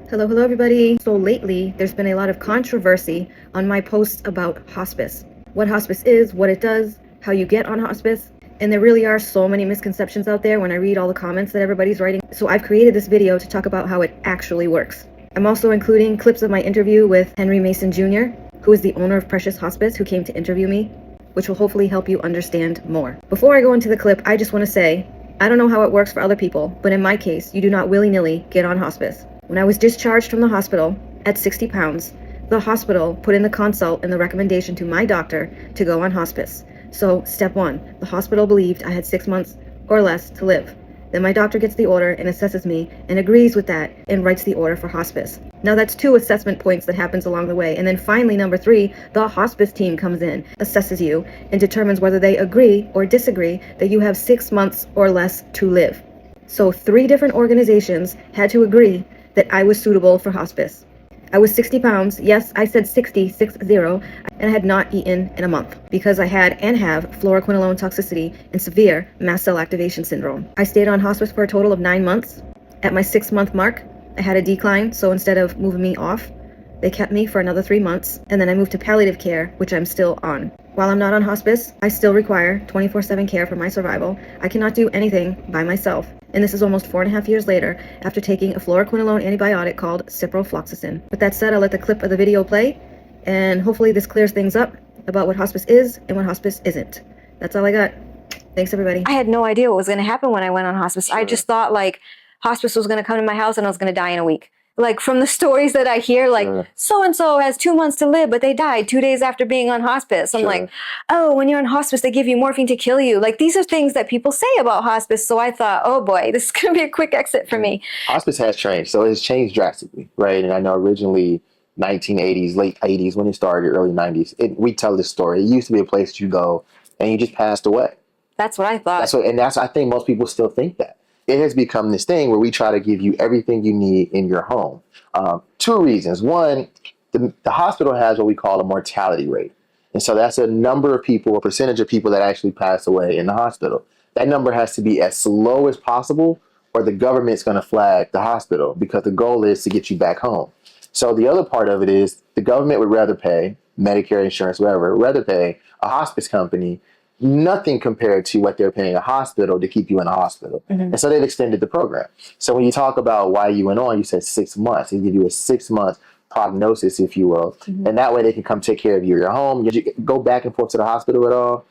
Hello, everybody. So lately, there's been a lot of controversy on my posts about hospice. What hospice is, what it does, how you get on hospice. And there really are so many misconceptions out there when I read all the comments that everybody's writing. So I've created this video to talk about how it actually works. I'm also including clips of my interview with Henry Mason Jr., who is the owner of Precious Hospice, who came to interview me, which will hopefully help you understand more. Before I go into the clip, I just want to say, I don't know how it works for other people, but in my case, you do not willy-nilly get on hospice. When I was discharged from the hospital at 60 pounds, the hospital put in the consult and the recommendation to my doctor to go on hospice. So, step one, the hospital believed I had 6 months or less to live. Then my doctor gets the order and assesses me and agrees with that and writes the order for hospice. Now that's 2 assessment points that happens along the way. And then finally, number 3, the hospice team comes in, assesses you, and determines whether they agree or disagree that you have 6 months or less to live. So 3 different organizations had to agree that I was suitable for hospice. I was 60 pounds, yes, I said 60, and I had not eaten in a month because I had and have fluoroquinolone toxicity and severe mast cell activation syndrome. I stayed on hospice for a total of 9 months. At my 6-month mark, I had a decline, so instead of moving me off, they kept me for another 3 months, and then I moved to palliative care, which I'm still on. While I'm not on hospice, I still require 24/7 care for my survival. I cannot do anything by myself. And this is almost 4.5 years later after taking a fluoroquinolone antibiotic called ciprofloxacin. With that said, I'll let the clip of the video play, and hopefully this clears things up about what hospice is and what hospice isn't. That's all I got. Thanks, everybody. I had no idea what was going to happen when I went on hospice. Sure. I just thought like hospice was going to come to my house and I was going to die in a week. Like from the stories that I hear, like so-and-so has 2 months to live, but they died 2 days after being on hospice. I'm like, oh, when you're on hospice, they give you morphine to kill you. Like these are things that people say about hospice. So I thought, oh boy, this is going to be a quick exit for me. Hospice has changed. So it's changed drastically, right? And I know originally 1980s, late 80s when it started, early 90s, we tell this story. It used to be a place you go and you just passed away. That's what I thought. I think most people still think that. It has become this thing where we try to give you everything you need in your home. 2 reasons. One, the hospital has what we call a mortality rate. And so that's a number of people, a percentage of people that actually pass away in the hospital. That number has to be as low as possible or the government's going to flag the hospital because the goal is to get you back home. So the other part of it is the government would rather pay, Medicare, insurance, whatever, rather pay a hospice company nothing compared to what they're paying a hospital to keep you in a hospital. And so they've extended the program. So when you talk about why you went on, you said 6 months. They give you a 6-month prognosis, if you will. And that way they can come take care of you at your home. Did you go back and forth to the hospital at all?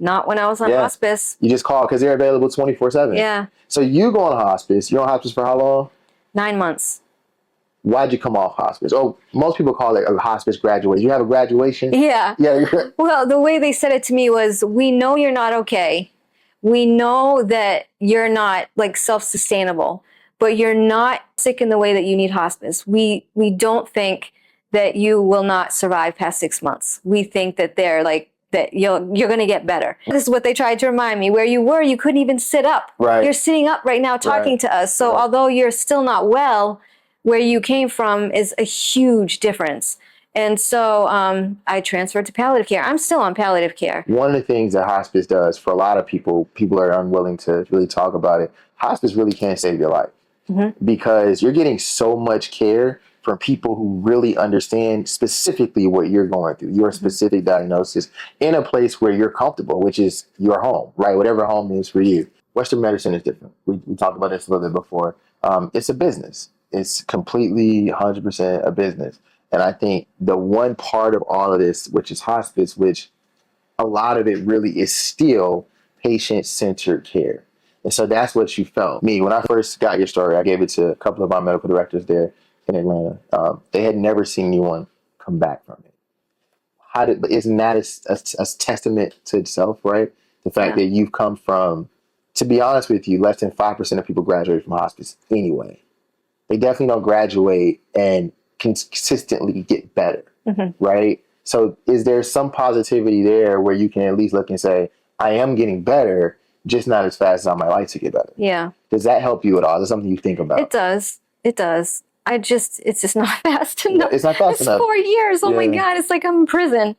Not when I was on hospice. You just call because they're available 24/7. Yeah. So you go on hospice. You're on hospice for how long? 9 months. Why'd you come off hospice? Oh, most people call it a hospice graduation. You have a graduation? Yeah. Yeah. Well, the way they said it to me was, we know you're not okay. We know that you're not like self-sustainable, but you're not sick in the way that you need hospice. We don't think that you will not survive past 6 months. We think that that you're going to get better. This is what they tried to remind me. Where you were, you couldn't even sit up. Right. You're sitting up right now talking to us. So although you're still not well, where you came from is a huge difference. And so I transferred to palliative care. I'm still on palliative care. One of the things that hospice does for a lot of people are unwilling to really talk about it. Hospice really can save your life because you're getting so much care from people who really understand specifically what you're going through, your specific diagnosis in a place where you're comfortable, which is your home, right? Whatever home is for you. Western medicine is different. We talked about this a little bit before. It's a business. It's completely 100% a business. And I think the one part of all of this, which is hospice, which a lot of it really is still patient-centered care. And so that's what you felt. Me, when I first got your story, I gave it to a couple of our medical directors there in Atlanta. They had never seen anyone come back from it. Isn't that a testament to itself, right? The fact that you've come from, to be honest with you, less than 5% of people graduate from hospice anyway. They definitely don't graduate and consistently get better, right? So is there some positivity there where you can at least look and say, I am getting better, just not as fast as I might like to get better? Yeah. Does that help you at all? Is that something you think about? It does. It does. It's just not fast enough. It's not fast enough. It's 4 years. Oh my God. It's like I'm in prison.